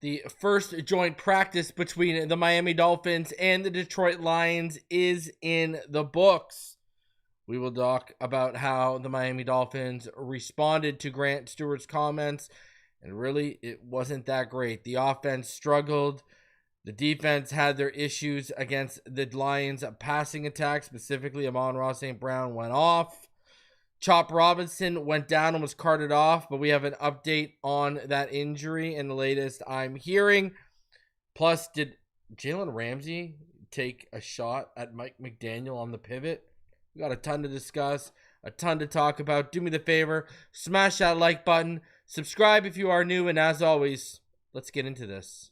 The first joint practice between the Miami Dolphins and the Detroit Lions is in the books. We will talk about how the Miami Dolphins responded to Grant Stewart's comments, and really, it wasn't that great. The offense struggled. The defense had their issues against the Lions' passing attack, specifically Amon-Ra St. Brown went off. Chop Robinson went down and was carted off, but we have an update on that injury and the latest I'm hearing. Plus, did Jalen Ramsey take a shot at Mike McDaniel on the pivot? We got a ton to discuss, a ton to talk about. Do me the favor, smash that like button, subscribe if you are new, and as always, let's get into this.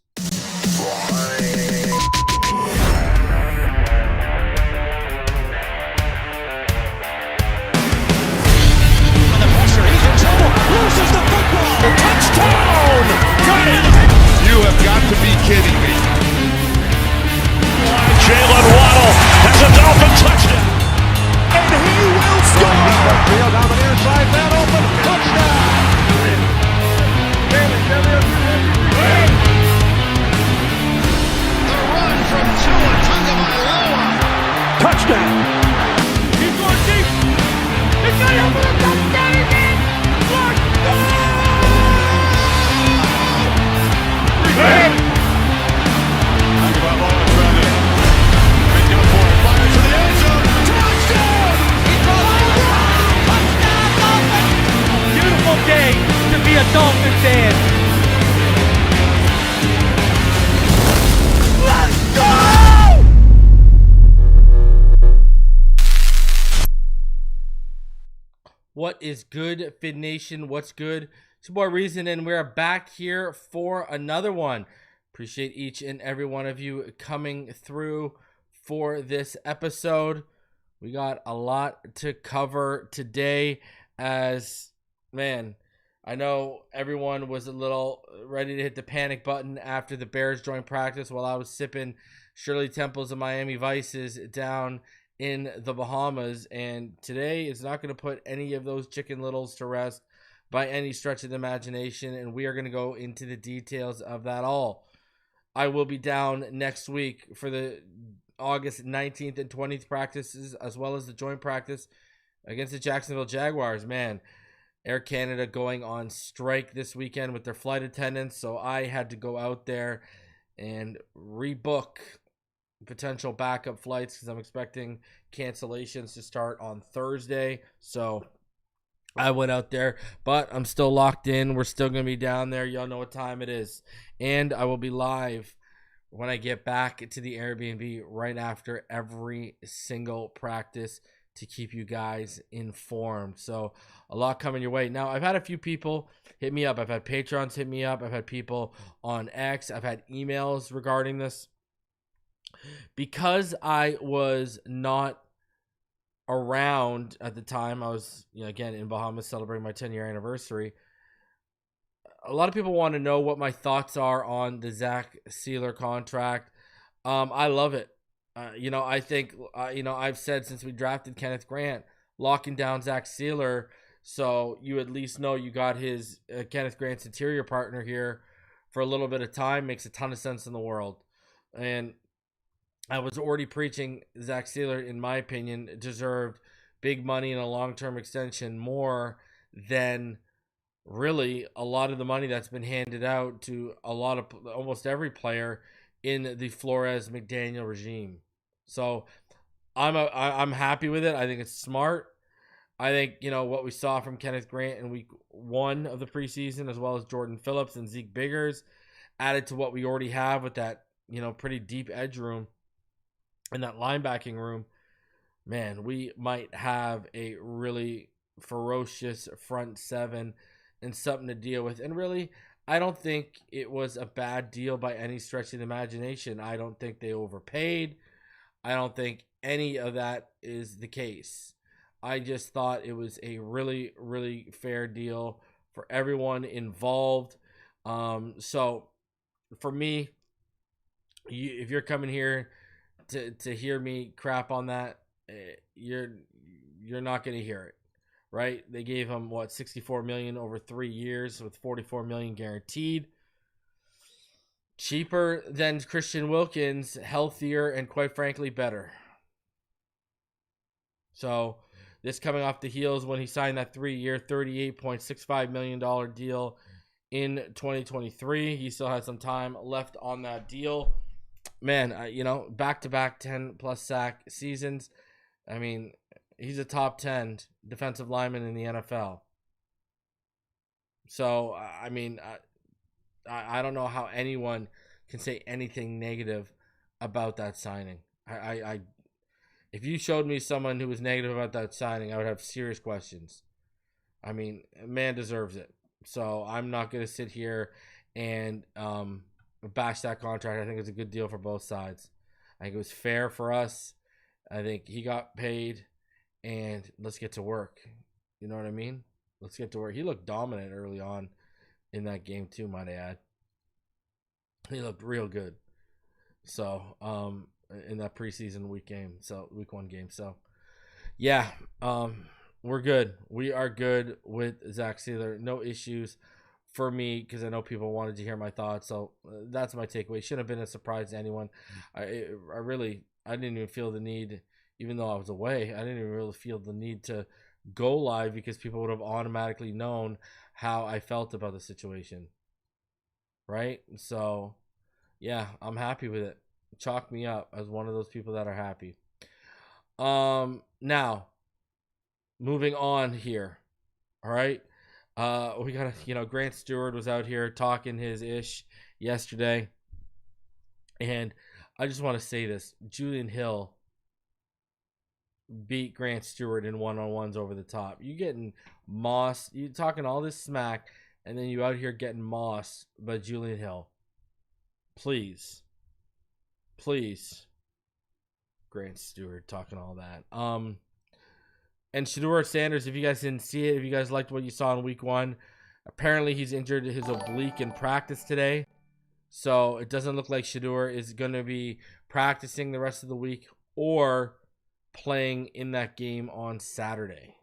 Loses the football. Touchdown! Got it! You have got to be kidding me. Jalen Waddle has a Dolphin touchdown. And he will score! Field down the near side, man open. Touchdown! The run from Tua Tagovailoa. Touchdown! He's going deep. He's got it for a touchdown again! Beautiful day to be a Dolphin fan. Let's go! What is good, Fid Nation? What's good? It's your boy Reason, and we're back here for another one. Appreciate each and every one of you coming through for this episode. We got a lot to cover today as, man, I know everyone was a little ready to hit the panic button after the Bears joined practice while I was sipping Shirley Temples and Miami Vices down in the Bahamas, and today is not going to put any of those chicken littles to rest by any stretch of the imagination, and we are going to go into the details of that all. I will be down next week for the August 19th and 20th practices, as well as the joint practice against the Jacksonville Jaguars. Man, Air Canada going on strike this weekend with their flight attendants, so I had to go out there and rebook potential backup flights because I'm expecting cancellations to start on Thursday. So I went out there, but I'm still locked in. We're still going to be down there. Y'all know what time it is. And I will be live when I get back to the Airbnb right after every single practice to keep you guys informed. So a lot coming your way. Now, I've had a few people hit me up. I've had Patrons hit me up. I've had people on X. I've had emails regarding this. Because I was not around at the time, I was, again, in Bahamas celebrating my 10-year anniversary. A lot of people want to know what my thoughts are on the Zach Sieler contract. I love it. I think, I've said since we drafted Kenneth Grant, locking down Zach Sieler, so you at least know you got his Kenneth Grant's interior partner here for a little bit of time makes a ton of sense in the world. And I was already preaching Zach Sieler, in my opinion, deserved big money and a long-term extension more than really a lot of the money that's been handed out to almost every player in the Flores McDaniel regime. So I'm happy with it. I think it's smart. I think, what we saw from Kenneth Grant in week 1 of the preseason, as well as Jordan Phillips and Zeke Biggers, added to what we already have with that, pretty deep edge room. In that linebacking room, man, we might have a really ferocious front seven and something to deal with. And really, I don't think it was a bad deal by any stretch of the imagination. I don't think they overpaid. I don't think any of that is the case. I just thought it was a really, really fair deal for everyone involved. So for me, if you're coming here to hear me crap on that, you're not going to hear it, right? They gave him $64 million over 3 years with $44 million guaranteed. Cheaper than Christian Wilkins, healthier, and quite frankly, better. So this coming off the heels when he signed that 3-year, $38.65 million deal in 2023. He still has some time left on that deal. Man, back-to-back 10-plus sack seasons. I mean, he's a top 10 defensive lineman in the NFL. So, I mean, I don't know how anyone can say anything negative about that signing. If you showed me someone who was negative about that signing, I would have serious questions. I mean, man deserves it. So I'm not going to sit here and bash that contract. I think it's a good deal for both sides. I think it was fair for us. I think he got paid, and let's get to work. You know what I mean? Let's get to work. He looked dominant early on in that game too, might I add. He looked real good. So, in that preseason week 1 game. So, yeah, we're good. We are good with Zach Sieler. No issues for me because I know people wanted to hear my thoughts. So that's my takeaway. Shouldn't have been a surprise to anyone. I didn't even feel the need, even though I was away. I didn't even really feel the need to go live because people would have automatically known how I felt about the situation. Right? So, yeah, I'm happy with it. Chalk me up as one of those people that are happy. Now, moving on here. All right. We got Grant Stewart was out here talking his ish yesterday. And I just want to say this. Julian Hill beat Grant Stewart in one-on-ones over the top. You getting mossed. You talking all this smack, and then you out here getting mossed by Julian Hill. Please. Grant Stewart talking all that. And Shedeur Sanders, if you guys didn't see it, if you guys liked what you saw in week 1, apparently he's injured his oblique in practice today. So it doesn't look like Shedeur is going to be practicing the rest of the week or playing in that game on Saturday.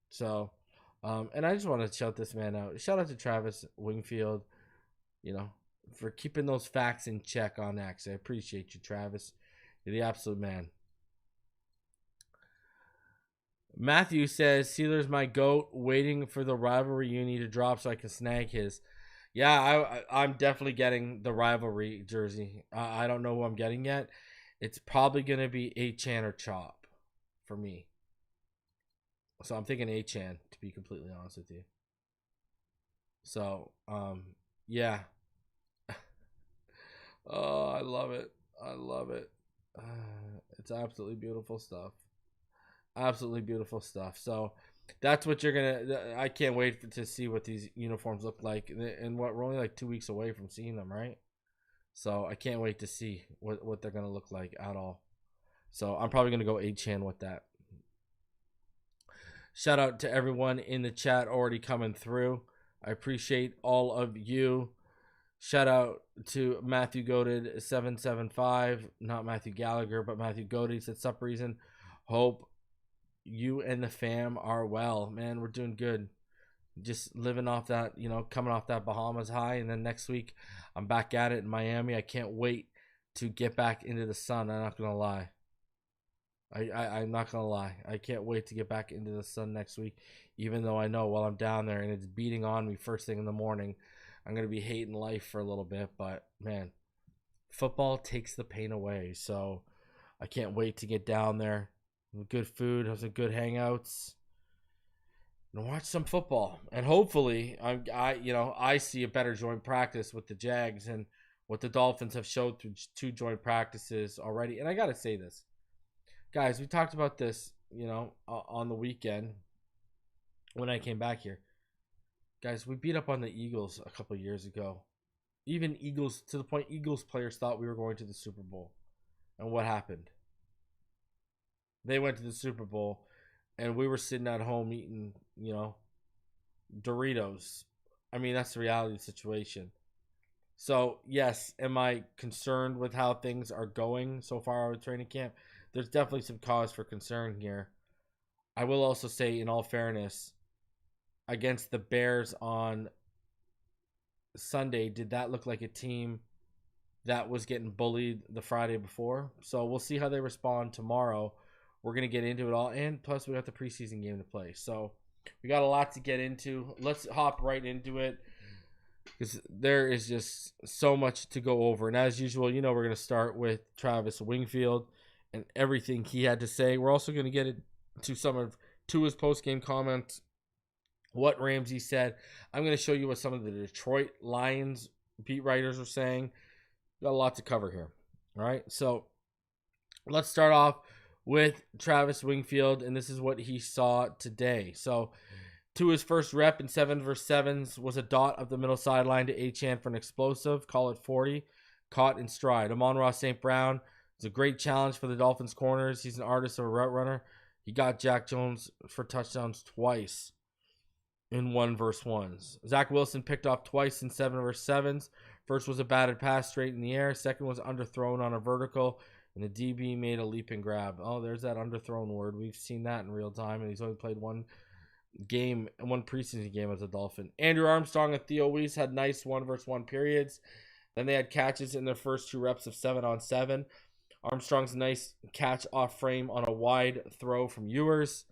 So, and I just want to shout this man out. Shout out to Travis Wingfield, for keeping those facts in check on X. I appreciate you, Travis. You're the absolute man. Matthew says, Sieler's my GOAT, waiting for the rivalry uni to drop so I can snag his. Yeah, I'm definitely getting the rivalry jersey. I don't know who I'm getting yet. It's probably going to be A-Chan or Chop for me. So I'm thinking A-Chan, to be completely honest with you. So, yeah. Oh, I love it. It's absolutely beautiful stuff. So that's what you're gonna. I can't wait to see what these uniforms look like, and we're only like 2 weeks away from seeing them, right? So I can't wait to see what they're gonna look like at all. So I'm probably gonna go A-Chan with that. Shout out to everyone in the chat already coming through. I appreciate all of you. Shout out to Matthew Goated 775, not Matthew Gallagher, but Matthew Goated. He said, "Sup, reason. Hope you and the fam are well." Man, we're doing good. Just living off that, coming off that Bahamas high, and then next week I'm back at it in Miami. I can't wait to get back into the sun. I'm not gonna lie. I'm not gonna lie. I can't wait to get back into the sun next week, even though I know while I'm down there and it's beating on me first thing in the morning, I'm going to be hating life for a little bit. But, man, football takes the pain away. So I can't wait to get down there. Good food, have some good hangouts, and watch some football. And hopefully, I see a better joint practice with the Jags and what the Dolphins have showed through 2 joint practices already. And I got to say this. Guys, we talked about this, on the weekend when I came back here. Guys, we beat up on the Eagles a couple years ago. Even Eagles, to the point Eagles players thought we were going to the Super Bowl. And what happened? They went to the Super Bowl, and we were sitting at home eating, Doritos. I mean, that's the reality of the situation. So, yes, am I concerned with how things are going so far with training camp? There's definitely some cause for concern here. I will also say, in all fairness, against the Bears on Sunday, did that look like a team that was getting bullied the Friday before? So we'll see how they respond tomorrow. We're going to get into it all. And plus, we got the preseason game to play. So we got a lot to get into. Let's hop right into it, because there is just so much to go over. And as usual, we're going to start with Travis Wingfield and everything he had to say. We're also going to get into some of Tua's post-game comments, what Ramsey said. I'm going to show you what some of the Detroit Lions beat writers are saying. Got a lot to cover here. All right, so let's start off with Travis Wingfield, and this is what he saw today. So Tua's first rep in 7 vs. 7s was a dot up the middle sideline to Achane for an explosive, call it 40, caught in stride. Amon-Ra St. Brown is a great challenge for the Dolphins corners. He's an artist of a route runner. He got Jack Jones for touchdowns twice in 1 vs. 1s. Zach Wilson picked off twice in 7 vs. 7s. First was a batted pass straight in the air. Second was underthrown on a vertical, and the DB made a leap and grab. Oh, there's that underthrown word. We've seen that in real time, and he's only played one preseason game as a Dolphin. Andrew Armstrong and Theo Weiss had nice 1 vs. 1 periods. Then they had catches in their first 2 reps of 7-on-7. Armstrong's nice catch off frame on a wide throw from Ewers.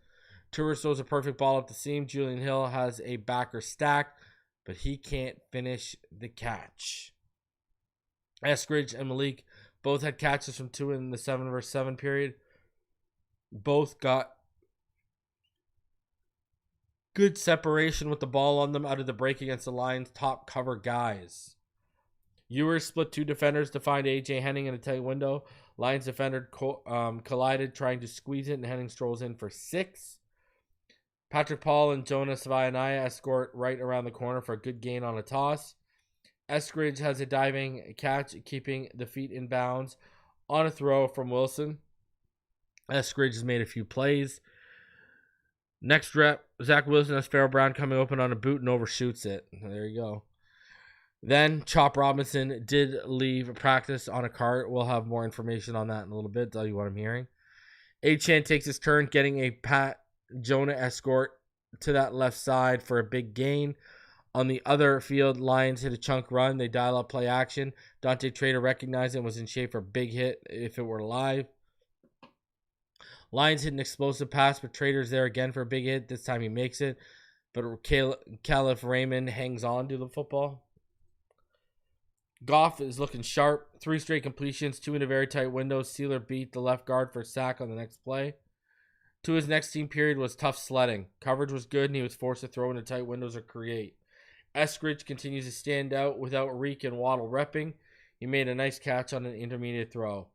Tua throws a perfect ball up the seam. Julian Hill has a backer stack, but he can't finish the catch. Eskridge and Malik both had catches from Tua in the 7 vs. 7 period. Both got good separation with the ball on them out of the break against the Lions' top cover guys. Ewers split 2 defenders to find A.J. Henning in a tight window. Lions defender collided trying to squeeze it, and Henning strolls in for 6. Patrick Paul and Jonas Vaianaya escort right around the corner for a good gain on a toss. Eskridge has a diving catch, keeping the feet in bounds on a throw from Wilson. Eskridge has made a few plays. Next rep, Zach Wilson has Farrell Brown coming open on a boot and overshoots it. There you go. Then Chop Robinson did leave practice on a cart. We'll have more information on that in a little bit, tell you what I'm hearing. Achane takes his turn getting a Pat Jonah escort to that left side for a big gain. On the other field, Lions hit a chunk run. They dial up play action. Dante Trader recognized it and was in shape for a big hit if it were live. Lions hit an explosive pass, but Trader's there again for a big hit. This time he makes it, but Caliph Raymond hangs on to the football. Goff is looking sharp. 3 straight completions, 2 in a very tight window. Sieler beat the left guard for a sack on the next play. Tua's next team period was tough sledding. Coverage was good, and he was forced to throw into tight windows or create. Eskridge continues to stand out without Reek and Waddle repping. He made a nice catch on an intermediate throw.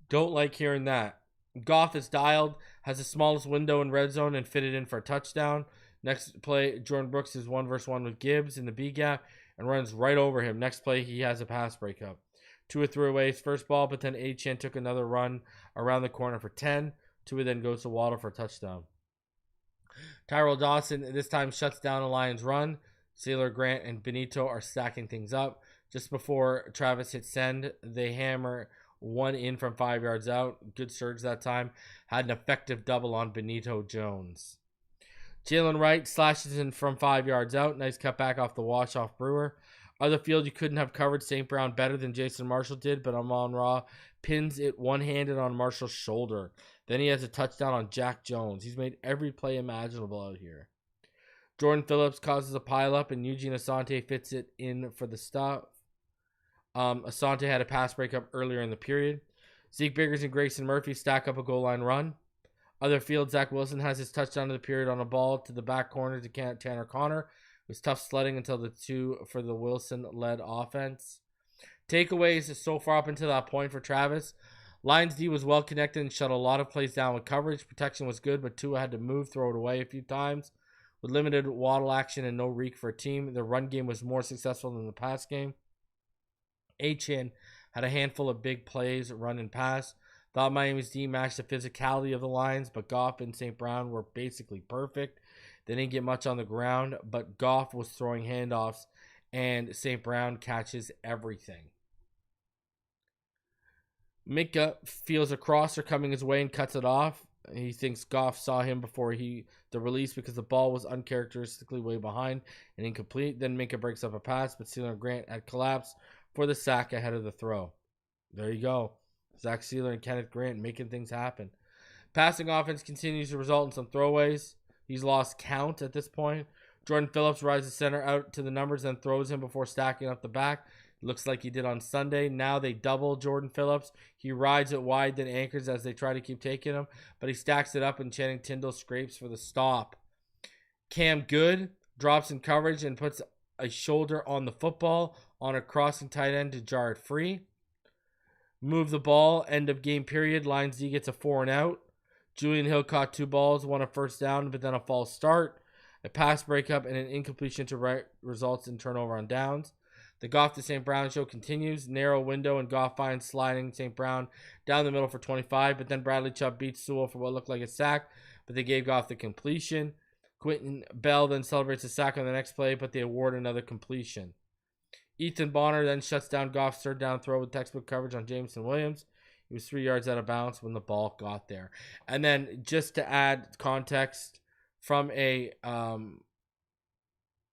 Don't like hearing that. Goff is dialed, has the smallest window in red zone, and fitted in for a touchdown. Next play, Jordan Brooks is 1 vs. 1 with Gibbs in the B gap and runs right over him. Next play, he has a pass breakup. Tua threw away his first ball, but then Achane took another run around the corner for 10. Tua then goes to Waddle for a touchdown. Tyrell Dawson this time shuts down a Lions run. Sieler, Grant, and Benito are stacking things up. Just before Travis hits send, they hammer one in from 5 yards out. Good surge that time. Had an effective double on Benito Jones. Jalen Wright slashes in from 5 yards out. Nice cut back off the wash off Brewer. Other field, you couldn't have covered St. Brown better than Jason Marshall did, but Amon-Ra pins it one-handed on Marshall's shoulder. Then he has a touchdown on Jack Jones. He's made every play imaginable out here. Jordan Phillips causes a pileup, and Eugene Asante fits it in for the stop. Asante had a pass breakup earlier in the period. Zeke Biggers and Grayson Murphy stack up a goal line run. Other field, Zach Wilson has his touchdown of the period on a ball to the back corner to Tanner Connor. It was tough sledding until the 2 for the Wilson-led offense. Takeaways so far up until that point for Travis. Lions D was well connected and shut a lot of plays down with coverage. Protection was good, but Tua had to move, throw it away a few times. With limited Waddle action and no Reek for a team, the run game was more successful than the pass game. Achane had a handful of big plays, run and pass. Thought Miami's D matched the physicality of the Lions, but Goff and St. Brown were basically perfect. They didn't get much on the ground, but Goff was throwing handoffs, and St. Brown catches everything. Minka feels a crosser coming his way and cuts it off. He thinks Goff saw him before the release because the ball was uncharacteristically way behind and incomplete. Then Minka breaks up a pass, but Sieler and Grant had collapsed for the sack ahead of the throw. There you go. Zach Sieler and Kenneth Grant making things happen. Passing offense continues to result in some throwaways. He's lost count at this point. Jordan Phillips rises center out to the numbers, then throws him before stacking up the back. Looks like he did on Sunday. Now they double Jordan Phillips. He rides it wide, then anchors as they try to keep taking him, but he stacks it up and Channing Tindall scrapes for the stop. Cam Good drops in coverage and puts a shoulder on the football on a crossing tight end to jar it free. Move the ball, end of game period. Lions D gets a 4 and out. Julian Hill caught 2 balls, one a first down, but then a false start. A pass breakup and an incompletion to right results in turnover on downs. The Goff to St. Brown show continues. Narrow window and Goff finds sliding St. Brown down the middle for 25, but then Bradley Chubb beats Sewell for what looked like a sack, but they gave Goff the completion. Quentin Bell then celebrates a sack on the next play, but they award another completion. Ethan Bonner then shuts down Goff's third down throw with textbook coverage on Jameson Williams. He was 3 yards out of bounds when the ball got there. And then just to add context from a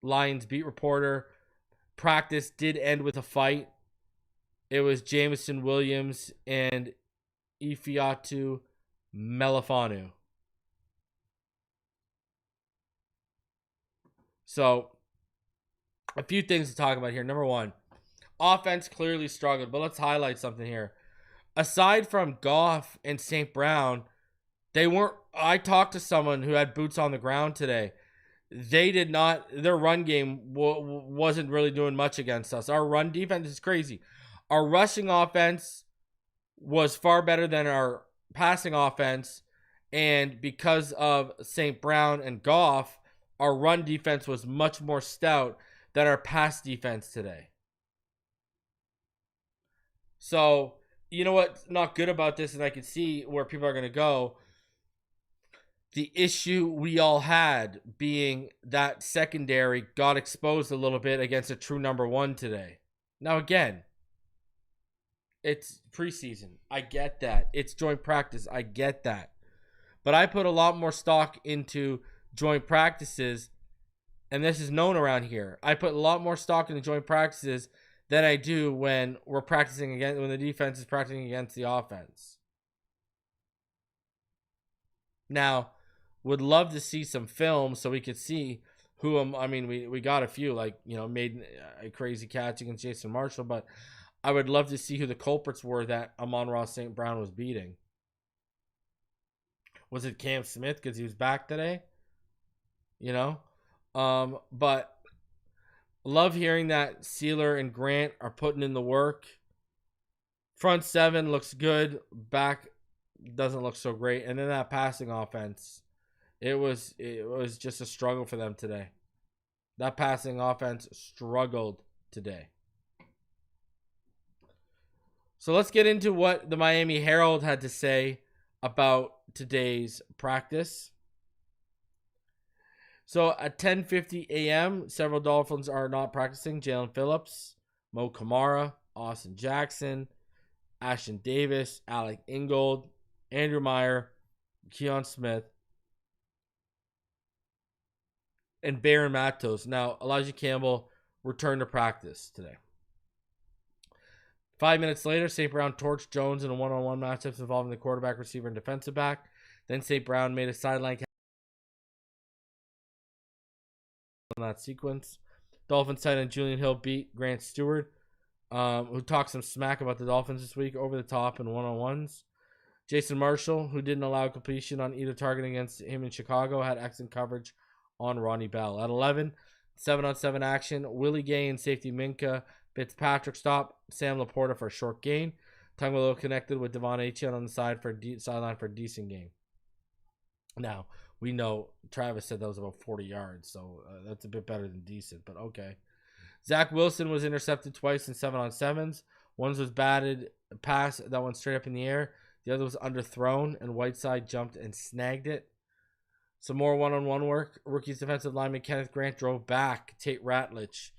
Lions beat reporter, practice did end with a fight. It was Jameson Williams and Ifeatu Melifanu. So, a few things to talk about here. Number one, offense clearly struggled, but let's highlight something here. Aside from Goff and St. Brown, they weren't. I talked to someone who had boots on the ground today. They did not. Their run game wasn't really doing much against us. Our run defense is crazy. Our rushing offense was far better than our passing offense, and because of St. Brown and Goff, our run defense was much more stout than our pass defense today. So, you know what's not good about this, and I can see where people are going to go. The issue we all had being that secondary got exposed a little bit against a true number one today. Now, again, it's preseason. I get that. It's joint practice. I get that. But I put a lot more stock into joint practices, and this is known around here. I put a lot more stock into joint practices than I do when we're practicing against, when the defense is practicing against the offense. Now, would love to see some film so we could see who we got a few, like, made a crazy catch against Jason Marshall, but I would love to see who the culprits were that Amon-Ra St. Brown was beating. Was it Cam Smith because he was back today? But love hearing that Sieler and Grant are putting in the work. Front seven looks good. Back doesn't look so great. And then that passing offense, it was just a struggle for them today. That passing offense struggled today. So let's get into what the Miami Herald had to say about today's practice. So at 10:50 a.m., several Dolphins are not practicing. Jalen Phillips, Mo Kamara, Austin Jackson, Ashton Davis, Alec Ingold, Andrew Meyer, Keon Smith, and Baron Matos. Now, Elijah Campbell returned to practice today. 5 minutes later, St. Brown torched Jones in a one-on-one matchup involving the quarterback, receiver, and defensive back. Then St. Brown made a sideline catch on that sequence. Dolphins tight end Julian Hill beat Grant Stewart, who talked some smack about the Dolphins this week, over the top in one-on-ones. Jason Marshall, who didn't allow completion on either target against him in Chicago, had excellent coverage on Ronnie Bell. At 11, 7-on-7 action. Willie Gay and safety Minka Fitzpatrick stop Sam Laporta for a short gain. Tagovailoa connected with Devon Achane on the sideline for a decent game. Now, we know Travis said that was about 40 yards, so that's a bit better than decent, but okay. Zach Wilson was intercepted twice in 7-on-7s. One was batted pass that went straight up in the air. The other was underthrown, and Whiteside jumped and snagged it. Some more one-on-one work. Rookies defensive lineman Kenneth Grant drove back Tate Ratledge,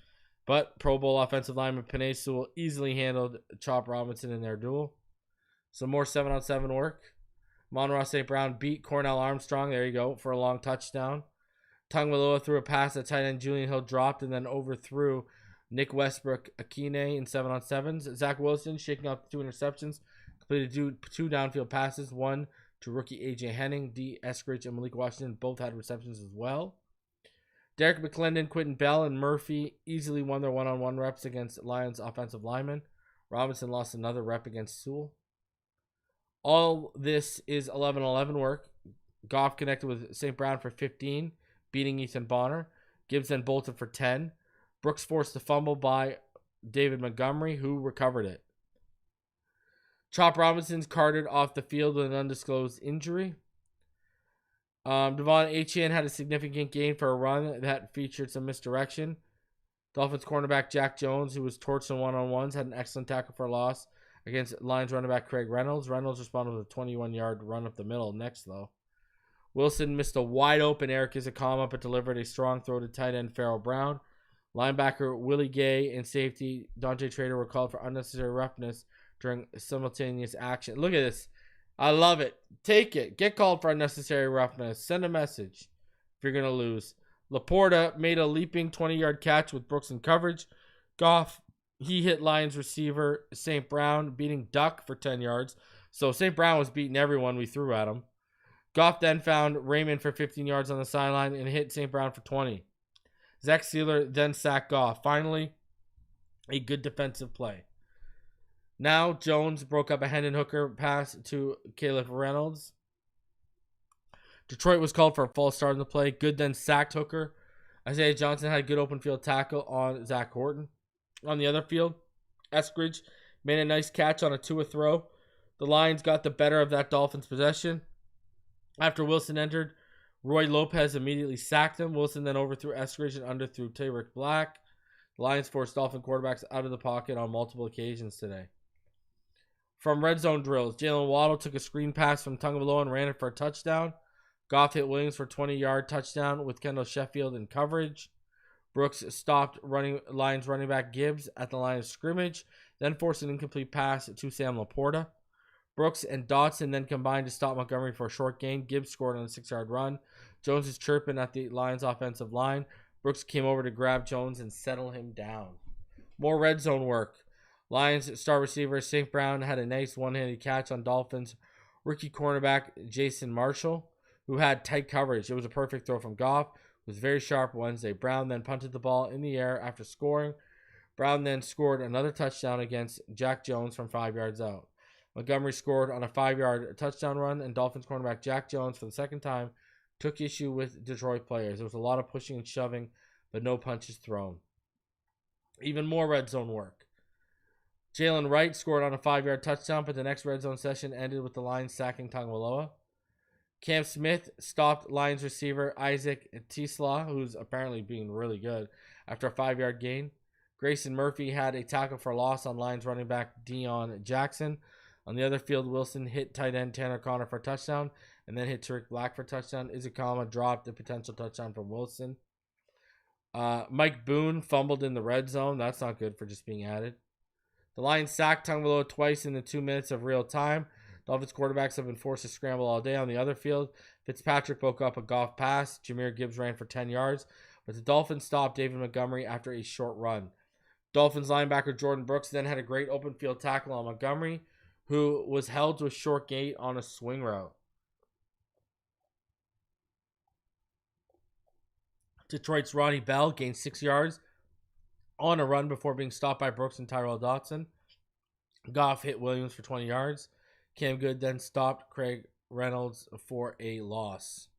but Pro Bowl offensive lineman Penei Sewell easily handled Chop Robinson in their duel. Some more 7-on-7 work. Amon-Ra St. Brown beat Cornell Armstrong, there you go, for a long touchdown. Tagovailoa threw a pass that tight end Julian Hill dropped and then overthrew Nick Westbrook Akine in 7-on-7s. Zach Wilson shaking off 2 interceptions, completed 2 downfield passes, one to rookie AJ Henning. D. Eskridge and Malik Washington both had receptions as well. Derek McClendon, Quentin Bell, and Murphy easily won their one-on-one reps against Lions offensive linemen. Robinson lost another rep against Sewell. All this is 11-11 work. Goff connected with St. Brown for 15, beating Ethan Bonner. Gibbs then bolted for 10. Brooks forced a fumble by David Montgomery, who recovered it. Chop Robinson's carted off the field with an undisclosed injury. Devon Achane had a significant gain for a run that featured some misdirection. Dolphins cornerback Jack Jones, who was torched in one-on-ones, had an excellent tackle for a loss against Lions running back Craig Reynolds. Reynolds responded with a 21-yard run up the middle next, though. Wilson missed a wide-open Eric Izakama, but delivered a strong throw to tight end Farrell Brown. Linebacker Willie Gay and safety Dante Trader were called for unnecessary roughness during simultaneous action. Look at this. I love it. Take it. Get called for unnecessary roughness. Send a message if you're going to lose. Laporta made a leaping 20-yard catch with Brooks in coverage. Goff, he hit Lions receiver St. Brown, beating Duck for 10 yards. So St. Brown was beating everyone we threw at him. Goff then found Raymond for 15 yards on the sideline and hit St. Brown for 20. Zach Sieler then sacked Goff. Finally, a good defensive play. Now, Jones broke up a Hendon Hooker pass to Caleb Reynolds. Detroit was called for a false start in the play. Good then sacked Hooker. Isaiah Johnson had a good open field tackle on Zach Horton. On the other field, Eskridge made a nice catch on a Tua throw. The Lions got the better of that Dolphins possession. After Wilson entered, Roy Lopez immediately sacked him. Wilson then overthrew Eskridge and underthrew Tayrick Black. The Lions forced Dolphin quarterbacks out of the pocket on multiple occasions today. From red zone drills, Jalen Waddle took a screen pass from Tagovailoa and ran it for a touchdown. Goff hit Williams for a 20-yard touchdown with Kendall Sheffield in coverage. Brooks stopped Lions running back Gibbs at the line of scrimmage, then forced an incomplete pass to Sam Laporta. Brooks and Dotson then combined to stop Montgomery for a short gain. Gibbs scored on a 6-yard run. Jones is chirping at the Lions offensive line. Brooks came over to grab Jones and settle him down. More red zone work. Lions star receiver St. Brown had a nice one-handed catch on Dolphins rookie cornerback Jason Marshall, who had tight coverage. It was a perfect throw from Goff. It was very sharp Wednesday. Brown then punted the ball in the air after scoring. Brown then scored another touchdown against Jack Jones from 5 yards out. Montgomery scored on a 5-yard touchdown run, and Dolphins cornerback Jack Jones, for the second time, took issue with Detroit players. There was a lot of pushing and shoving, but no punches thrown. Even more red zone work. Jalen Wright scored on a 5-yard touchdown, but the next red zone session ended with the Lions sacking Tagovailoa. Cam Smith stopped Lions receiver Isaac Tisla, who's apparently being really good, after a 5-yard gain. Grayson Murphy had a tackle for loss on Lions running back Deion Jackson. On the other field, Wilson hit tight end Tanner Connor for a touchdown and then hit Tariq Black for a touchdown. Izakama dropped a potential touchdown from Wilson. Mike Boone fumbled in the red zone. That's not good for just being added. The Lions sacked Tagovailoa twice in the 2 minutes of real time. Dolphins quarterbacks have been forced to scramble all day on the other field. Fitzpatrick broke up a Goff pass. Jahmyr Gibbs ran for 10 yards. But the Dolphins stopped David Montgomery after a short run. Dolphins linebacker Jordan Brooks then had a great open field tackle on Montgomery, who was held to a short gate on a swing route. Detroit's Ronnie Bell gained 6 yards on a run before being stopped by Brooks and Tyrell Dotson. Goff hit Williams for 20 yards. Cam Good then stopped Craig Reynolds for a loss.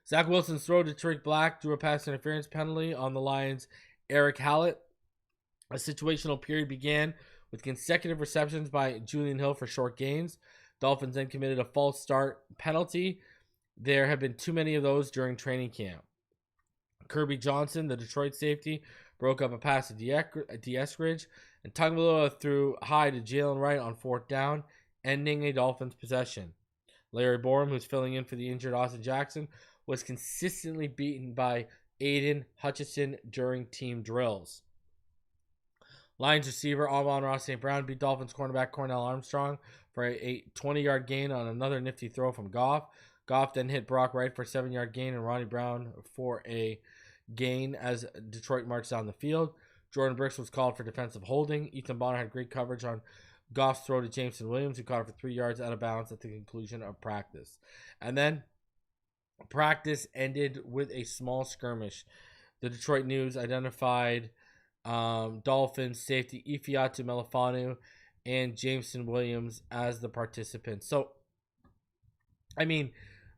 Zach Wilson's throw to Tariq Black drew a pass interference penalty on the Lions' Eric Hallett. A situational period began with consecutive receptions by Julian Hill for short gains. Dolphins then committed a false start penalty. There have been too many of those during training camp. Kirby Johnson, the Detroit safety, broke up a pass to Eskridge, and Tagovailoa threw high to Jalen Wright on 4th down, ending a Dolphins possession. Larry Borom, who's filling in for the injured Austin Jackson, was consistently beaten by Aiden Hutchinson during team drills. Lions receiver Amon-Ra St. beat Dolphins cornerback Cornell Armstrong for a 20-yard gain on another nifty throw from Goff. Goff then hit Brock Wright for a 7-yard gain and Ronnie Brown for a gain as Detroit marched down the field. Jordan Brooks was called for defensive holding. Ethan Bonner had great coverage on Goff's throw to Jameson Williams, who caught it for 3 yards out of bounds at the conclusion of practice. And then practice ended with a small skirmish. The Detroit News identified Dolphins safety Ifeatu Melifonwu and Jameson Williams as the participants. So, I mean,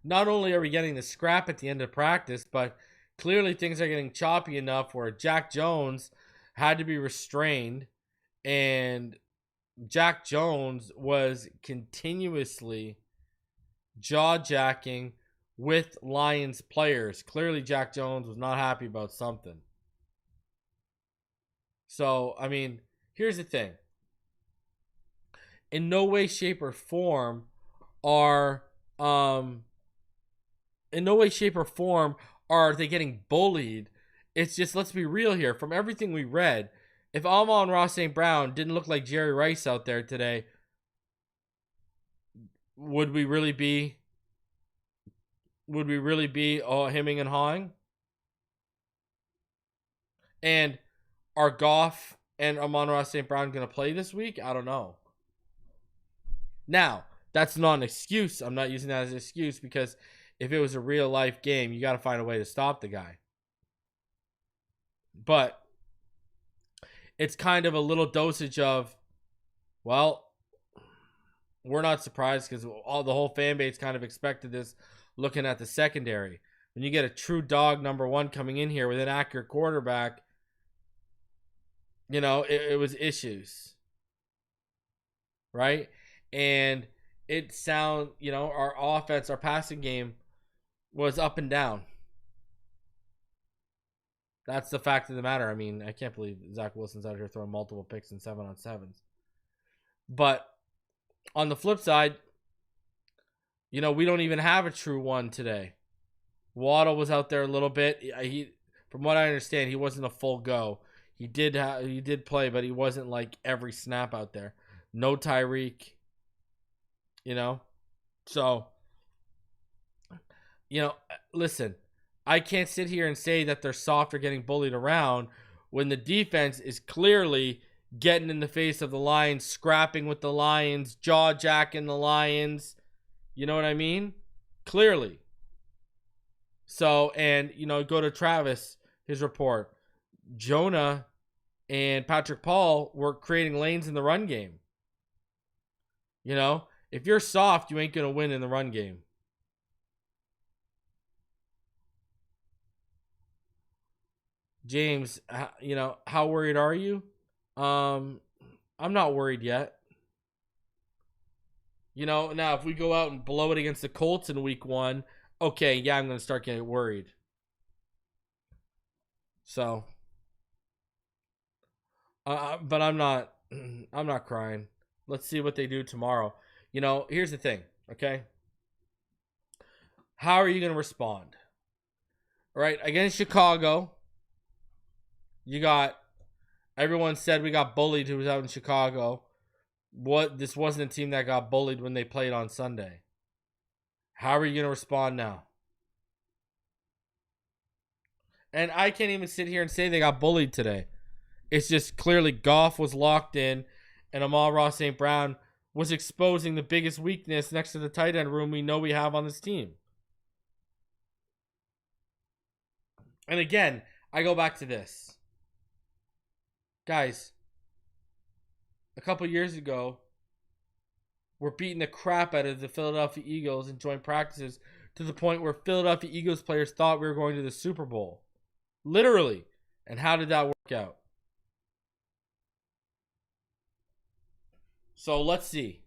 not only are we getting the scrap at the end of practice, but clearly things are getting choppy enough where Jack Jones had to be restrained, and Jack Jones was continuously jaw-jacking with Lions players. Clearly Jack Jones was not happy about something. So, I mean, here's the thing. In no way, shape, or form are they getting bullied. It's just, let's be real here. From everything we read, if Amon-Ra St. didn't look like Jerry Rice out there today, would we really be hemming and hawing? And are Goff and Amon-Ra St. going to play this week? I don't know. Now, that's not an excuse. I'm not using that as an excuse, because if it was a real life game, you got to find a way to stop the guy. But it's kind of a little dosage of, well, we're not surprised because the whole fan base kind of expected this looking at the secondary. When you get a true dog number one coming in here with an accurate quarterback, you know, it was issues. Right? And it sound, you know, our offense, our passing game was up and down. That's the fact of the matter. I mean, I can't believe Zach Wilson's out here throwing multiple picks and 7-on-7s. But on the flip side, you know, we don't even have a true one today. Waddle was out there a little bit. He, from what I understand, he wasn't a full go. He did play, but he wasn't like every snap out there. No Tyreek. You know? So, you know, listen, I can't sit here and say that they're soft or getting bullied around when the defense is clearly getting in the face of the Lions, scrapping with the Lions, jaw-jacking the Lions. You know what I mean? Clearly. So, and, you know, go to Travis, his report. Jonah and Patrick Paul were creating lanes in the run game. You know, if you're soft, you ain't going to win in the run game. James, you know, how worried are you? I'm not worried yet. You know, now if we go out and blow it against the Colts in week 1, okay, yeah, I'm going to start getting worried. So, but I'm not crying. Let's see what they do tomorrow. You know, here's the thing, okay? How are you going to respond? All right, against Chicago, you got, everyone said we got bullied who was out in Chicago. This wasn't a team that got bullied when they played on Sunday. How are you going to respond now? And I can't even sit here and say they got bullied today. It's just clearly Goff was locked in and Amon-Ra St. was exposing the biggest weakness next to the tight end room we know we have on this team. And again, I go back to this. Guys, a couple years ago, we're beating the crap out of the Philadelphia Eagles in joint practices to the point where Philadelphia Eagles players thought we were going to the Super Bowl. Literally. And how did that work out? So let's see.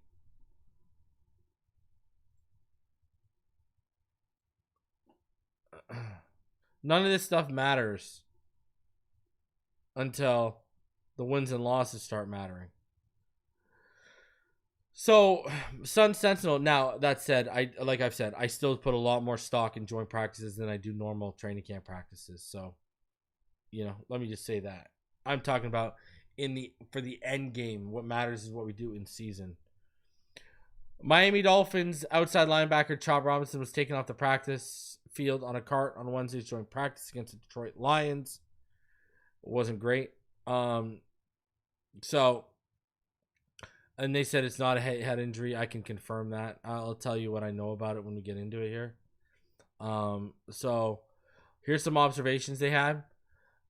None of this stuff matters until the wins and losses start mattering. So, Sun Sentinel. Now, that said, I've said, I still put a lot more stock in joint practices than I do normal training camp practices. So, you know, let me just say that. I'm talking about for the end game. What matters is what we do in season. Miami Dolphins outside linebacker Chop Robinson was taken off the practice field on a cart on Wednesday's joint practice against the Detroit Lions. It wasn't great. And they said it's not a head injury. I can confirm that. I'll tell you what I know about it when we get into it here. So here's some observations they had.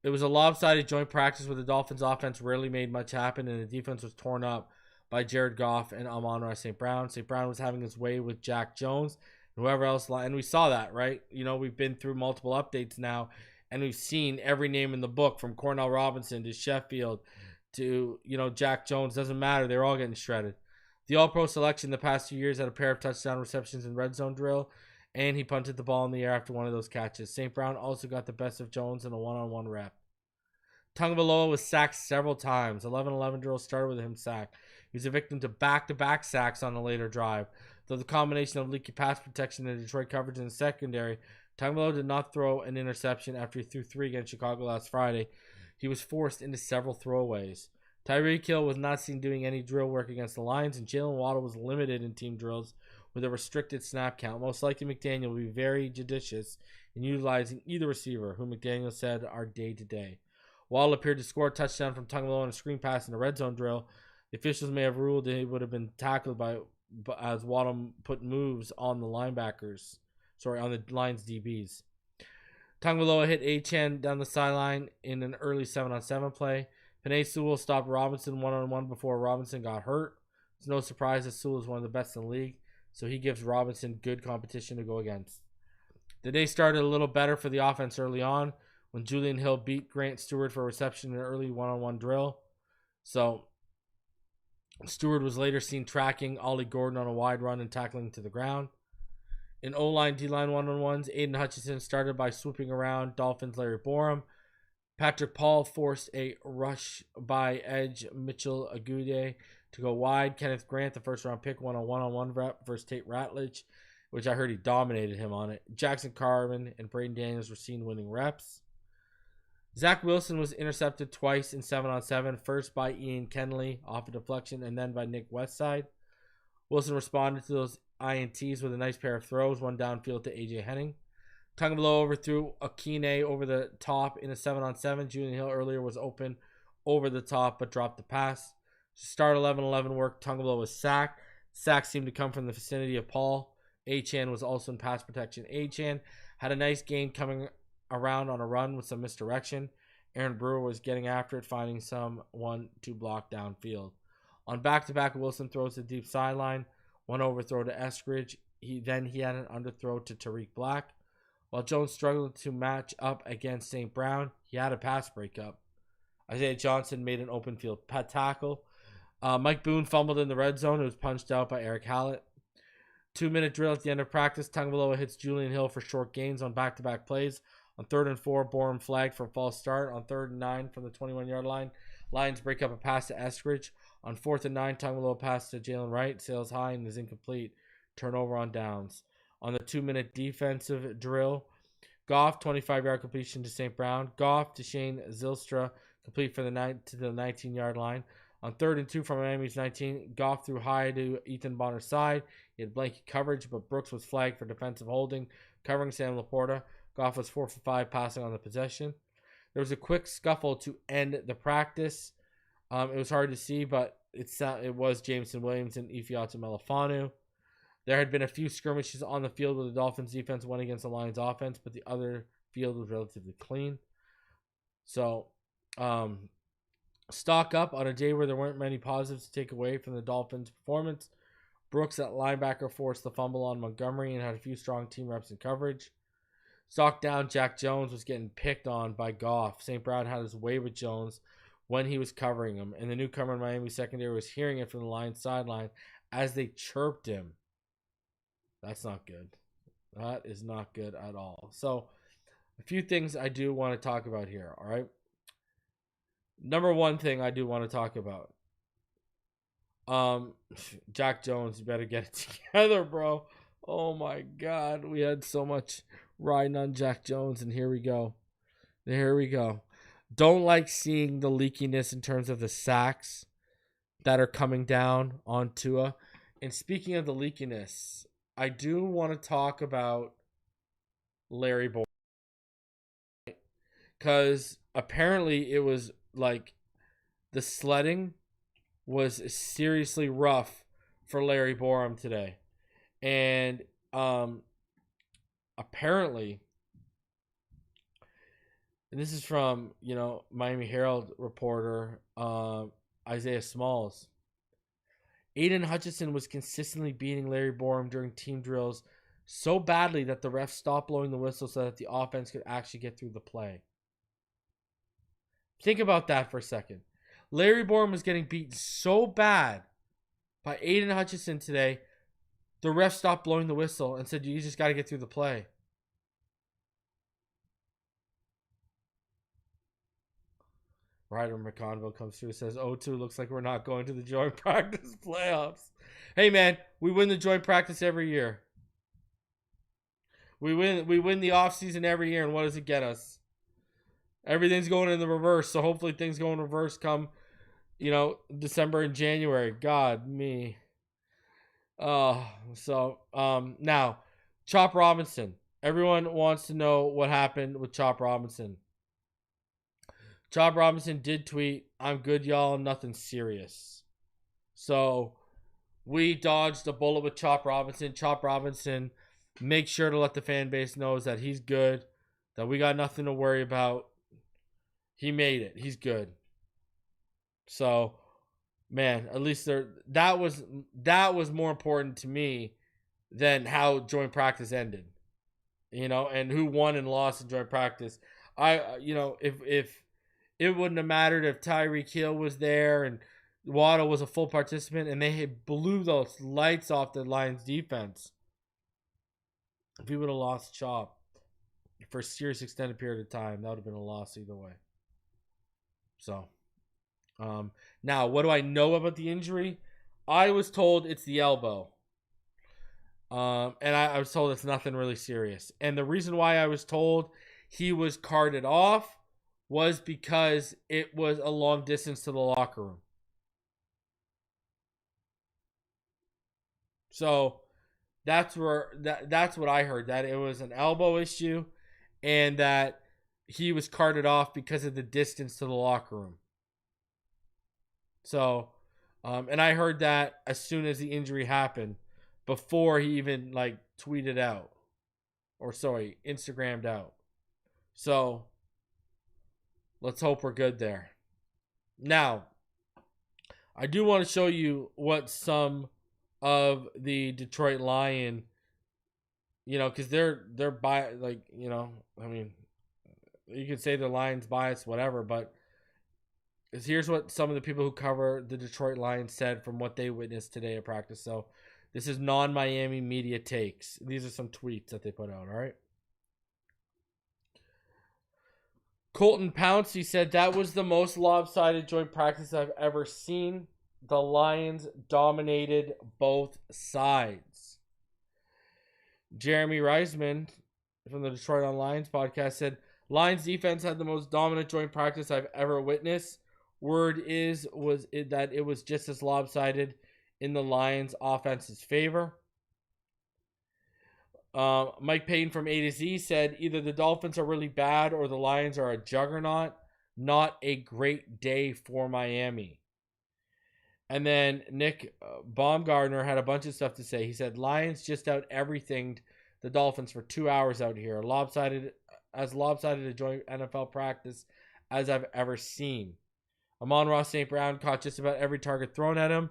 It was a lopsided joint practice where the Dolphins offense rarely made much happen, and the defense was torn up by Jared Goff and Amon-Ra St. Brown. St. Brown was having his way with Jack Jones and whoever else. And we saw that, right? You know, we've been through multiple updates now, and we've seen every name in the book from Cornell Robinson to Sheffield to, Jack Jones. Doesn't matter. They're all getting shredded. The All-Pro selection the past 2 years had a pair of touchdown receptions in red zone drill, and he punted the ball in the air after one of those catches. St. Brown also got the best of Jones in a one-on-one rep. Tagovailoa was sacked several times. 11-11 drill started with him sacked. He was a victim to back-to-back sacks on the later drive. Though the combination of leaky pass protection and Detroit coverage in the secondary, Tagovailoa did not throw an interception after he threw 3 against Chicago last Friday. He was forced into several throwaways. Tyreek Hill was not seen doing any drill work against the Lions, and Jalen Waddle was limited in team drills with a restricted snap count. Most likely McDaniel will be very judicious in utilizing either receiver, who McDaniel said are day-to-day. Waddle appeared to score a touchdown from Tagovailoa on a screen pass in the red zone drill. The officials may have ruled that he would have been tackled as Waddle put moves on the on the Lions DBs. Tagovailoa hit Achane down the sideline in an early 7-on-7 play. Sewell stopped Robinson one-on-one before Robinson got hurt. It's no surprise that Sewell is one of the best in the league, so he gives Robinson good competition to go against. The day started a little better for the offense early on when Julian Hill beat Grant Stewart for a reception in an early one-on-one drill. So Stewart was later seen tracking Ollie Gordon on a wide run and tackling to the ground. In O-line, D-line one-on-ones, Aiden Hutchinson started by swooping around Dolphins Larry Borom. Patrick Paul forced a rush by edge Mitchell Agude to go wide. Kenneth Grant, the first-round pick, won a one-on-one rep versus Tate Ratledge, which I heard he dominated him on it. Jackson Carvin and Braden Daniels were seen winning reps. Zach Wilson was intercepted twice in 7-on-7, first by Ian Kenley off a deflection and then by Nick Westside. Wilson responded to those INTs with a nice pair of throws, one downfield to A.J. Henning. Tagovailoa overthrew Akine over the top in a 7-on-7. Julian Hill earlier was open over the top but dropped the pass. To start 11-11 work, Tagovailoa was sacked. Sacks seemed to come from the vicinity of Paul. Achane was also in pass protection. Achane had a nice gain coming around on a run with some misdirection. Aaron Brewer was getting after it, finding someone to block downfield. On back-to-back, Wilson throws to deep sideline, one overthrow to Eskridge. He had an underthrow to Tariq Black. While Jones struggled to match up against St. Brown, he had a pass breakup. Isaiah Johnson made an open field tackle. Mike Boone fumbled in the red zone. It was punched out by Eric Hallett. 2-minute drill at the end of practice. Tagovailoa hits Julian Hill for short gains on back-to-back plays. On 3rd and 4, Borom flagged for a false start. On 3rd and 9 from the 21-yard line, Lions break up a pass to Eskridge. On 4th and 9, Tagovailoa pass to Jalen Wright, sails high and is incomplete. Turnover on downs. On the 2-minute defensive drill, Goff 25-yard completion to St. Brown. Goff to Shane Zylstra, complete for the 19-yard line. On 3rd and 2 from Miami's 19, Goff threw high to Ethan Bonner's side. He had blanket coverage, but Brooks was flagged for defensive holding, covering Sam Laporta. Goff was 4 for 5 passing on the possession. There was a quick scuffle to end the practice. It was hard to see, but it was Jameson Williams and Ifeatu Melifonwu. There had been a few skirmishes on the field where the Dolphins defense went against the Lions offense, but the other field was relatively clean. So, stock up on a day where there weren't many positives to take away from the Dolphins' performance. Brooks at linebacker forced the fumble on Montgomery and had a few strong team reps in coverage. Stock down, Jack Jones was getting picked on by Goff. St. Brown had his way with Jones when he was covering him, and the newcomer in Miami secondary was hearing it from the Lions sideline as they chirped him. That's not good. That is not good at all. So, a few things I do want to talk about here, all right? Number one thing I do want to talk about. Jack Jones, you better get it together, bro. Oh, my God. We had so much riding on Jack Jones, and here we go. Don't like seeing the leakiness in terms of the sacks that are coming down on Tua. And speaking of the leakiness, I do want to talk about Larry Borom. Because apparently it was like the sledding was seriously rough for Larry Borom today. And apparently, and this is from, Miami Herald reporter Isaiah Smalls. Aiden Hutchinson was consistently beating Larry Borom during team drills so badly that the refs stopped blowing the whistle so that the offense could actually get through the play. Think about that for a second. Larry Borom was getting beaten so bad by Aiden Hutchinson today, the ref stopped blowing the whistle and said, you just got to get through the play. Ryder McConville comes through and says, 0-2 looks like we're not going to the joint practice playoffs. Hey, man, we win the joint practice every year. We win the offseason every year, and what does it get us? Everything's going in the reverse, so hopefully things go in reverse come, December and January. God, me. Now, Chop Robinson. Everyone wants to know what happened with Chop Robinson. Chop Robinson did tweet, I'm good, y'all, nothing serious. So, we dodged a bullet with Chop Robinson. Chop Robinson, make sure to let the fan base know that he's good, that we got nothing to worry about. He made it. He's good. So, man, at least that was more important to me than how joint practice ended. And who won and lost in joint practice. If it wouldn't have mattered if Tyreek Hill was there and Waddle was a full participant and they had blew those lights off the Lions defense. If we would have lost Chop for a serious extended period of time, that would have been a loss either way. So, now, what do I know about the injury? I was told it's the elbow. And I was told it's nothing really serious. And the reason why I was told he was carted off was because it was a long distance to the locker room. So, that's what I heard, that it was an elbow issue and that he was carted off because of the distance to the locker room. So, and I heard that as soon as the injury happened, before he even tweeted out, Instagrammed out. So, let's hope we're good there. Now, I do want to show you what some of the Detroit Lion, because they're you could say the Lions bias, whatever, but here's what some of the people who cover the Detroit Lions said from what they witnessed today at practice. So this is non-Miami media takes. These are some tweets that they put out, all right? Colton Pouncey said, that was the most lopsided joint practice I've ever seen. The Lions dominated both sides. Jeremy Reisman from the Detroit on Lions podcast said, Lions defense had the most dominant joint practice I've ever witnessed. Word that it was just as lopsided in the Lions offense's favor. Mike Payton from A to Z said, either the Dolphins are really bad or the Lions are a juggernaut. Not a great day for Miami. And then Nick Baumgartner had a bunch of stuff to say. He said, Lions just out everythinged the Dolphins for 2 hours out here. Lopsided a joint NFL practice as I've ever seen. Amon-Ra St. Brown caught just about every target thrown at him,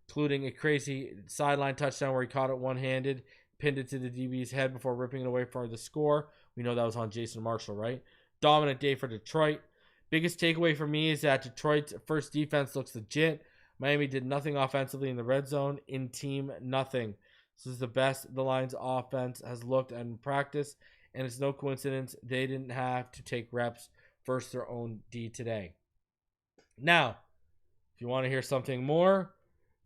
including a crazy sideline touchdown where he caught it one-handed, pinned it to the DB's head before ripping it away for the score. We know that was on Jason Marshall, right? Dominant day for Detroit. Biggest takeaway for me is that Detroit's first defense looks legit. Miami did nothing offensively in the red zone. In team, nothing. This is the best the Lions offense has looked at in practice, and it's no coincidence they didn't have to take reps versus their own D today. Now, if you want to hear something more,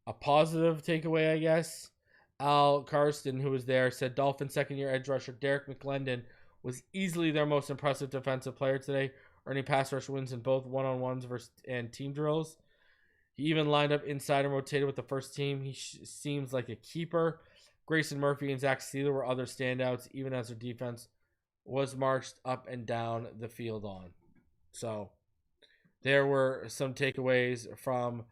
a positive takeaway, I guess, Al Karsten, who was there, said Dolphins second-year edge rusher Derek McLendon was easily their most impressive defensive player today, earning pass rush wins in both one-on-ones and team drills. He even lined up inside and rotated with the first team. He seems like a keeper. Grayson Murphy and Zach Sieler were other standouts, even as their defense was marched up and down the field on. So there were some takeaways from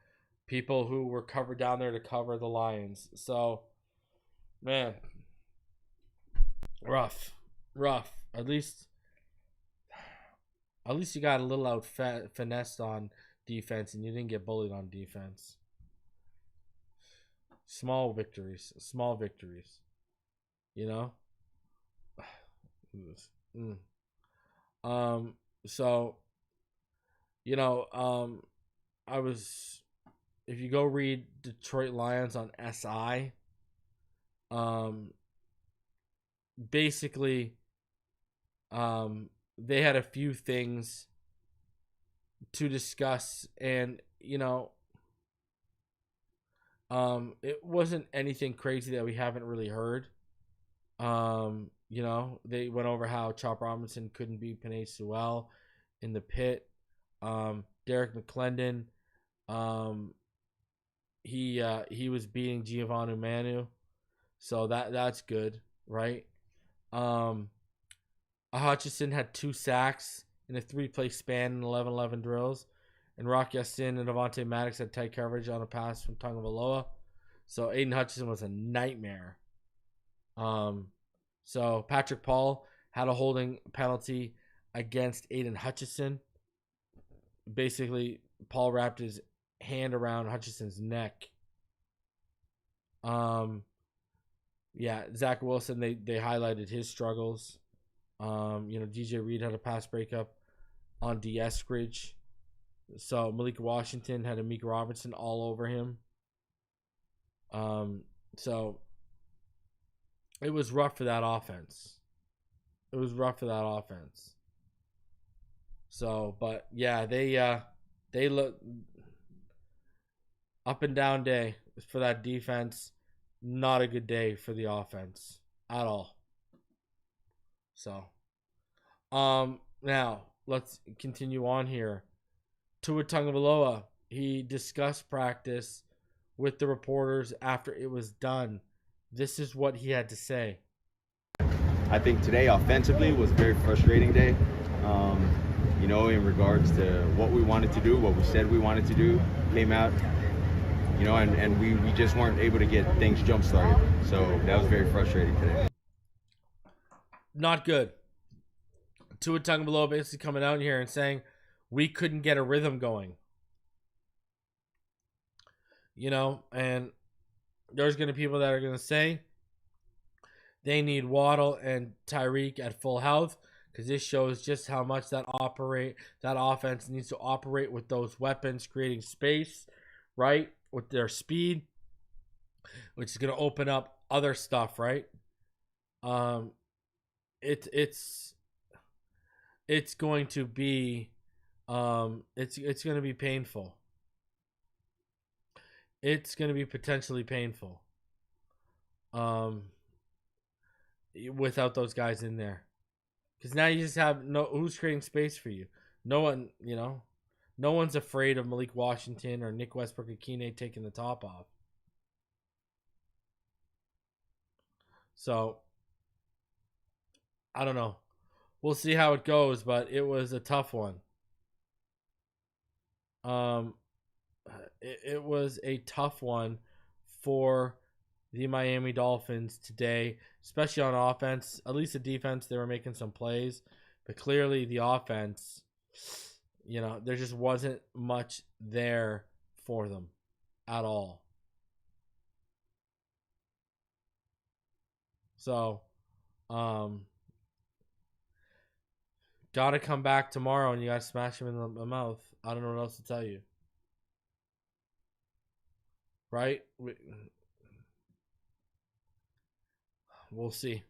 people who were covered down there to cover the Lions. So, man, rough. At least you got a little out finessed on defense, and you didn't get bullied on defense. Small victories, you know. So, you know, I was, if you go read Detroit Lions on SI, basically, they had a few things to discuss, and you know, it wasn't anything crazy that we haven't really heard. You know, they went over how Chop Robinson couldn't beat Penei Sewell in the pit. Derek McClendon, he was beating Giovanni Manu, so that's good, right? Hutchinson had 2 sacks in a 3-play span in 11-11 drills, and Rock Ya-Sin and Avonte Maddox had tight coverage on a pass from Tagovailoa. So Aiden Hutchinson was a nightmare. So Patrick Paul had a holding penalty against Aiden Hutchinson. Basically, Paul wrapped his hand around Hutchinson's neck. Yeah, Zach Wilson, they highlighted his struggles. You know, DJ Reed had a pass breakup on D. Eskridge. So Malik Washington had Amik Robertson all over him. So it was rough for that offense. So, but yeah, they look up and down day for that defense. Not a good day for the offense at all. So, now let's continue on here. Tua Tagovailoa, he discussed practice with the reporters after it was done. This is what he had to say. I think today offensively was a very frustrating day. You know, in regards to what we wanted to do, what we said we wanted to do, came out, you know, and we just weren't able to get things jump-started. So that was very frustrating today. Not good. Tua Tagovailoa basically coming out here and saying we couldn't get a rhythm going. You know, and there's going to be people that are going to say they need Waddle and Tyreek at full health, because this shows just how much that offense needs to operate with those weapons, creating space, right, with their speed, which is going to open up other stuff, right? It's going to be it's going to be painful. It's going to be potentially painful without those guys in there. Because now you just have who's creating space for you? No one, you know. No one's afraid of Malik Washington or Nick Westbrook-Ikine taking the top off. So, I don't know. We'll see how it goes, but it was a tough one. It was a tough one for the Miami Dolphins today, especially on offense. At least the defense, they were making some plays, but clearly the offense, you know, there just wasn't much there for them at all. So, gotta come back tomorrow and you gotta smash him in the mouth. I don't know what else to tell you. Right? We'll see.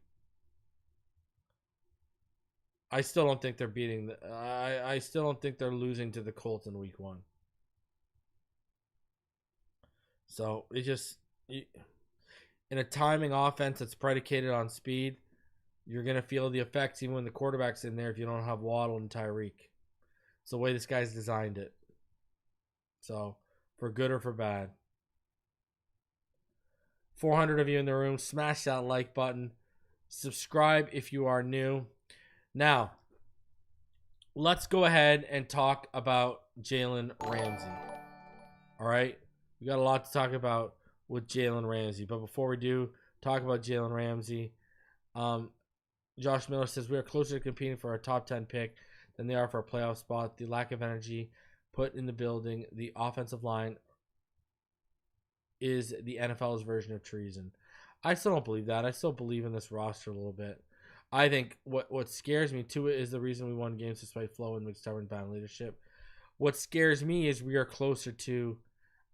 I still don't think they're beating I still don't think they're losing to the Colts in week 1. So it just, in a timing offense that's predicated on speed, you're gonna feel the effects even when the quarterback's in there if you don't have Waddle and Tyreek. It's the way this guy's designed it. So, for good or for bad. 400 of you in the room. Smash that like button. Subscribe if you are new. Now, let's go ahead and talk about Jalen Ramsey. All right? We got a lot to talk about with Jalen Ramsey. But before we do talk about Jalen Ramsey, Josh Miller says we are closer to competing for a top 10 pick than they are for a playoff spot. The lack of energy put in the building, the offensive line is the NFL's version of treason. I still don't believe that. I still believe in this roster a little bit. I think what scares me too is the reason we won games despite Flo and McStuffins bad leadership. What scares me is we are closer to,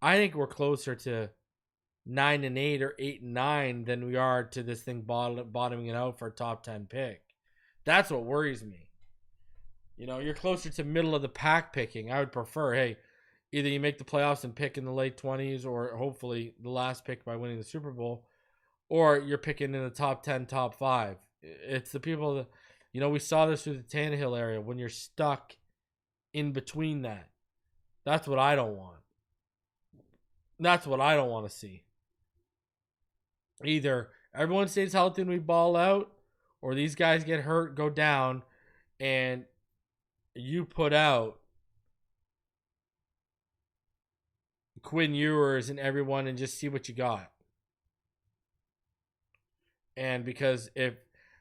I think we're closer to 9-8 or 8-9 than we are to this thing bottoming it out for a top 10 pick. That's what worries me. You know, you're closer to middle of the pack picking. I would prefer, hey, either you make the playoffs and pick in the late 20s or hopefully the last pick by winning the Super Bowl, or you're picking in the top 10, top 5. It's the people that, you know, we saw this through the Tannehill area when you're stuck in between that. That's what I don't want. That's what I don't want to see. Either everyone stays healthy and we ball out, or these guys get hurt, go down, and you put out Quinn Ewers and everyone and just see what you got. And because if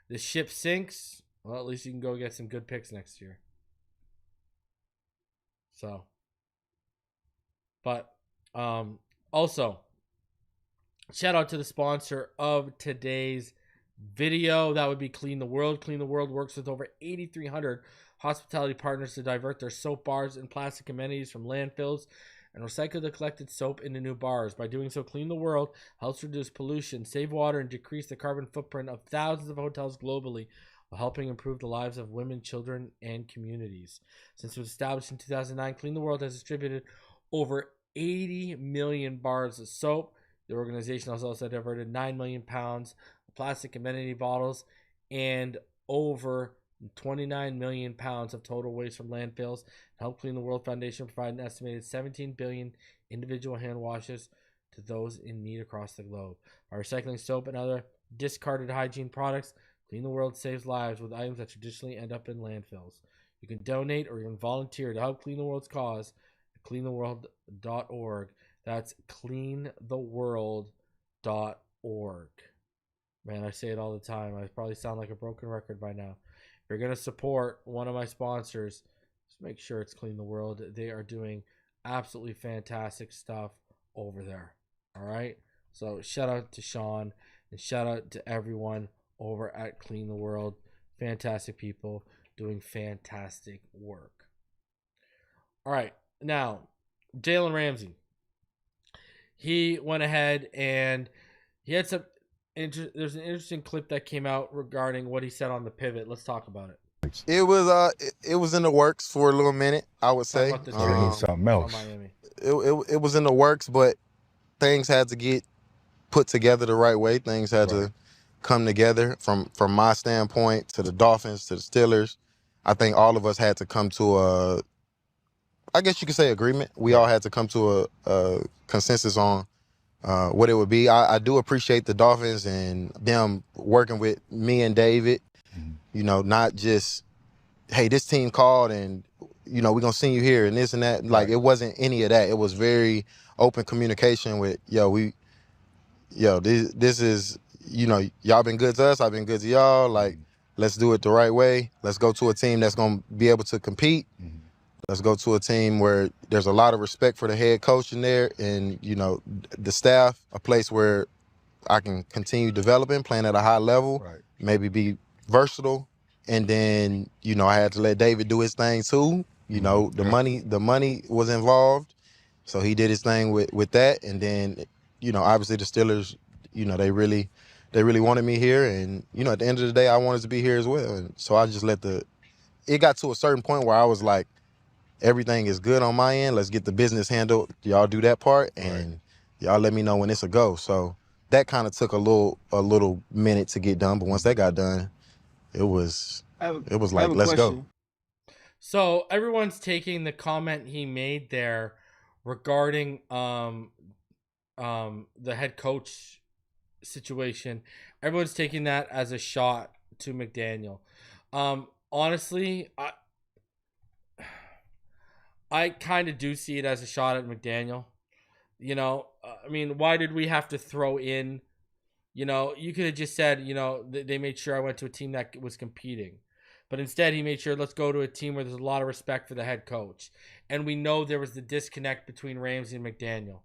the ship sinks, well, at least you can go get some good picks next year. So, but also, shout out to the sponsor of today's video. That would be Clean the World. Clean the World works with over 8,300 hospitality partners to divert their soap bars and plastic amenities from landfills and recycle the collected soap into new bars. By doing so, Clean the World helps reduce pollution, save water, and decrease the carbon footprint of thousands of hotels globally, while helping improve the lives of women, children, and communities. Since it was established in 2009, Clean the World has distributed over 80 million bars of soap. The organization has also diverted 9 million pounds of plastic amenity bottles and over 29 million pounds of total waste from landfills. Help Clean the World Foundation provide an estimated 17 billion individual hand washes to those in need across the globe. By recycling soap and other discarded hygiene products, Clean the World saves lives with items that traditionally end up in landfills. You can donate or you can volunteer to help Clean the World's cause at cleantheworld.org. That's cleantheworld.org. Man, I say it all the time. I probably sound like a broken record by now. If you're going to support one of my sponsors, just make sure it's Clean the World. They are doing absolutely fantastic stuff over there. All right? So shout out to Sean and shout out to everyone over at Clean the World. Fantastic people doing fantastic work. All right. Now, Jalen Ramsey. He went ahead and he had some there's an interesting clip that came out regarding what he said on the pivot. Let's talk about it. It was in the works for a little minute, I would say. Something else. Miami. It was in the works, but things had to get put together the right way. Things had to come together from my standpoint to the Dolphins to the Steelers. I think all of us had to come to a, I guess you could say, agreement. We all had to come to a consensus on what it would be. I do appreciate the Dolphins and them working with me and David. You know, not just, hey, this team called and, you know, we're going to send you here and this and that. Like, it wasn't any of that. It was very open communication with, this is, you know, y'all been good to us. I've been good to y'all. Like, let's do it the right way. Let's go to a team that's going to be able to compete. Let's go to a team where there's a lot of respect for the head coach in there and, you know, the staff, a place where I can continue developing, playing at a high level, maybe be versatile. And then, you know, I had to let David do his thing too. You know, the money was involved. So he did his thing with that. And then, you know, obviously the Steelers, you know, they really wanted me here. And, you know, at the end of the day, I wanted to be here as well. And so I just it got to a certain point where I was like, everything is good on my end. Let's get the business handled. Y'all do that part and y'all let me know when it's a go. So that kind of took a little minute to get done. But once that got done, it was like, let's go. So everyone's taking the comment he made there regarding the head coach situation. Everyone's taking that as a shot to McDaniel. Honestly, I kind of do see it as a shot at McDaniel. You know, I mean, why did we have to throw in? You know, you could have just said, you know, they made sure I went to a team that was competing. But instead, he made sure, let's go to a team where there's a lot of respect for the head coach. And we know there was the disconnect between Ramsey and McDaniel.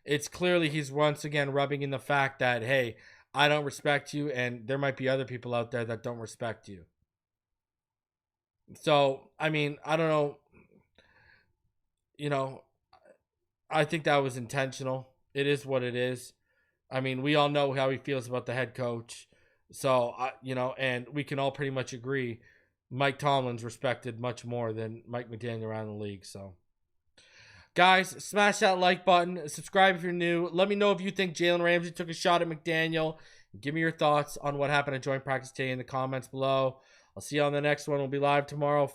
It's clearly he's once again rubbing in the fact that, hey, I don't respect you, and there might be other people out there that don't respect you. So, I mean, I don't know. You know, I think that was intentional. It is what it is. I mean, we all know how he feels about the head coach. So, you know, and we can all pretty much agree Mike Tomlin's respected much more than Mike McDaniel around the league. So, guys, smash that like button. Subscribe if you're new. Let me know if you think Jalen Ramsey took a shot at McDaniel. Give me your thoughts on what happened at joint practice today in the comments below. I'll see you on the next one. We'll be live tomorrow.